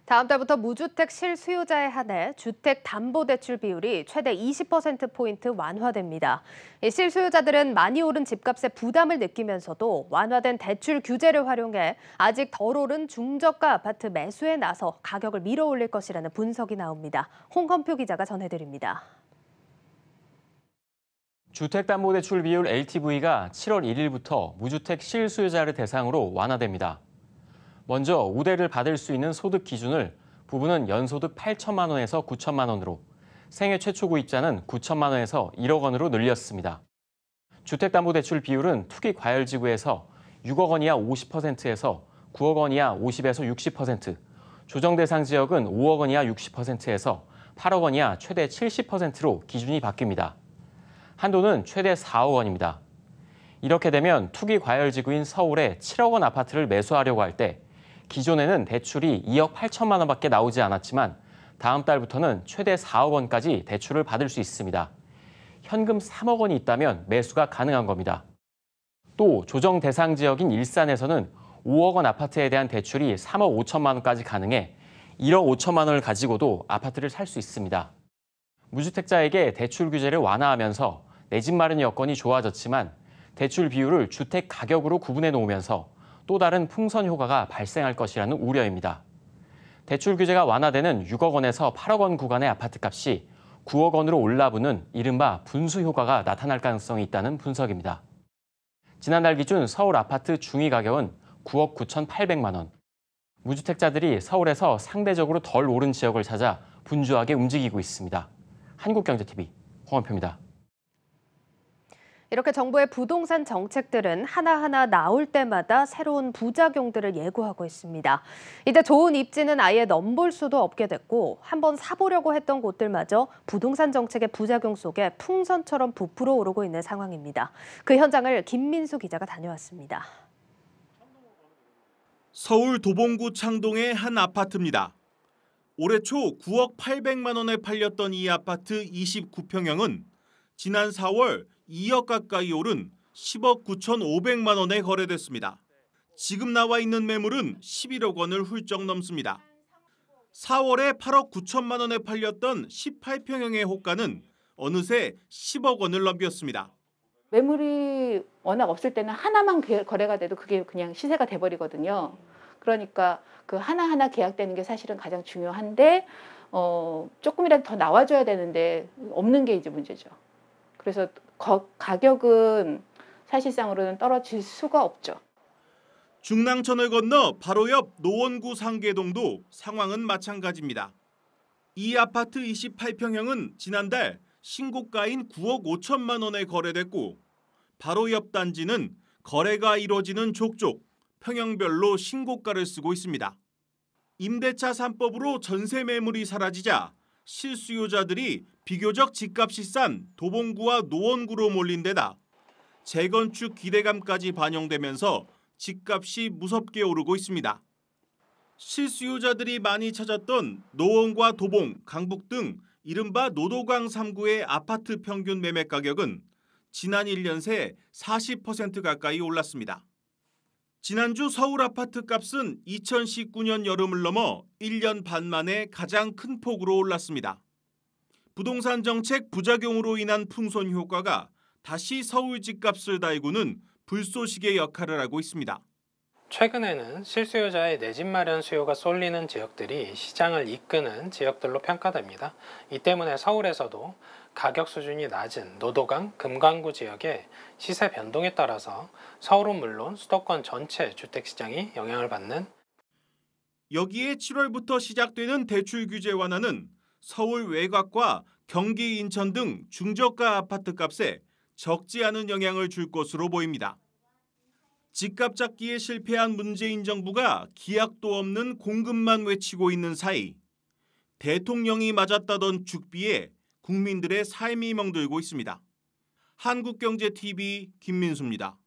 다음 달부터 무주택 실수요자에 한해 주택담보대출 비율이 최대 20%포인트 완화됩니다. 이 실수요자들은 많이 오른 집값에 부담을 느끼면서도 완화된 대출 규제를 활용해 아직 덜 오른 중저가 아파트 매수에 나서 가격을 밀어올릴 것이라는 분석이 나옵니다. 홍건표 기자가 전해드립니다. 주택담보대출 비율 LTV가 7월 1일부터 무주택 실수요자를 대상으로 완화됩니다. 먼저 우대를 받을 수 있는 소득 기준을 부부는 연소득 8천만 원에서 9천만 원으로, 생애 최초 구입자는 9천만 원에서 1억 원으로 늘렸습니다. 주택담보대출 비율은 투기 과열지구에서 6억 원 이하 50%에서 9억 원 이하 50에서 60%, 조정 대상 지역은 5억 원 이하 60%에서 8억 원 이하 최대 70%로 기준이 바뀝니다. 한도는 최대 4억 원입니다. 이렇게 되면 투기 과열지구인 서울에 7억 원 아파트를 매수하려고 할 때 기존에는 대출이 2억 8천만 원밖에 나오지 않았지만 다음 달부터는 최대 4억 원까지 대출을 받을 수 있습니다. 현금 3억 원이 있다면 매수가 가능한 겁니다. 또 조정 대상 지역인 일산에서는 5억 원 아파트에 대한 대출이 3억 5천만 원까지 가능해 1억 5천만 원을 가지고도 아파트를 살 수 있습니다. 무주택자에게 대출 규제를 완화하면서 내 집 마련 여건이 좋아졌지만 대출 비율을 주택 가격으로 구분해 놓으면서 또 다른 풍선 효과가 발생할 것이라는 우려입니다. 대출 규제가 완화되는 6억 원에서 8억 원 구간의 아파트값이 9억 원으로 올라붙는 이른바 분수 효과가 나타날 가능성이 있다는 분석입니다. 지난달 기준 서울 아파트 중위 가격은 9억 9,800만 원. 무주택자들이 서울에서 상대적으로 덜 오른 지역을 찾아 분주하게 움직이고 있습니다. 한국경제TV 홍원표입니다. 이렇게 정부의 부동산 정책들은 하나하나 나올 때마다 새로운 부작용들을 예고하고 있습니다. 이제 좋은 입지는 아예 넘볼 수도 없게 됐고 한번 사보려고 했던 곳들마저 부동산 정책의 부작용 속에 풍선처럼 부풀어 오르고 있는 상황입니다. 그 현장을 김민수 기자가 다녀왔습니다. 서울 도봉구 창동의 한 아파트입니다. 올해 초 9억 800만 원에 팔렸던 이 아파트 29평형은 지난 4월 2억 가까이 오른 10억 9,500만 원에 거래됐습니다. 지금 나와 있는 매물은 11억 원을 훌쩍 넘습니다. 4월에 8억 9천만 원에 팔렸던 18평형의 호가는 어느새 10억 원을 넘겼습니다. 매물이 워낙 없을 때는 하나만 거래가 돼도 그게 그냥 시세가 돼버리거든요. 그러니까 그 하나하나 계약되는 게 사실은 가장 중요한데 조금이라도 더 나와줘야 되는데 없는 게 이제 문제죠. 그래서 가격은 사실상으로는 떨어질 수가 없죠. 중랑천을 건너 바로 옆 노원구 상계동도 상황은 마찬가지입니다. 이 아파트 28평형은 지난달 신고가인 9억 5천만 원에 거래됐고 바로 옆 단지는 거래가 이뤄지는 족족 평형별로 신고가를 쓰고 있습니다. 임대차 3법으로 전세 매물이 사라지자 실수요자들이 비교적 집값이 싼 도봉구와 노원구로 몰린 데다 재건축 기대감까지 반영되면서 집값이 무섭게 오르고 있습니다. 실수요자들이 많이 찾았던 노원과 도봉, 강북 등 이른바 노도강 3구의 아파트 평균 매매 가격은 지난 1년 새 40% 가까이 올랐습니다. 지난주 서울 아파트 값은 2019년 여름을 넘어 1년 반 만에 가장 큰 폭으로 올랐습니다. 부동산 정책 부작용으로 인한 풍선 효과가 다시 서울 집값을 달구는 불쏘시개 역할을 하고 있습니다. 최근에는 실수요자의 내 집 마련 수요가 쏠리는 지역들이 시장을 이끄는 지역들로 평가됩니다. 이 때문에 서울에서도 가격 수준이 낮은 노도강, 금강구 지역의 시세 변동에 따라서 서울은 물론 수도권 전체 주택시장이 영향을 받는 여기에 7월부터 시작되는 대출 규제 완화는 서울 외곽과 경기, 인천 등 중저가 아파트 값에 적지 않은 영향을 줄 것으로 보입니다. 집값 잡기에 실패한 문재인 정부가 기약도 없는 공급만 외치고 있는 사이 대통령이 맞았다던 죽비에 국민들의 삶이 멍들고 있습니다. 한국경제TV 김민수입니다.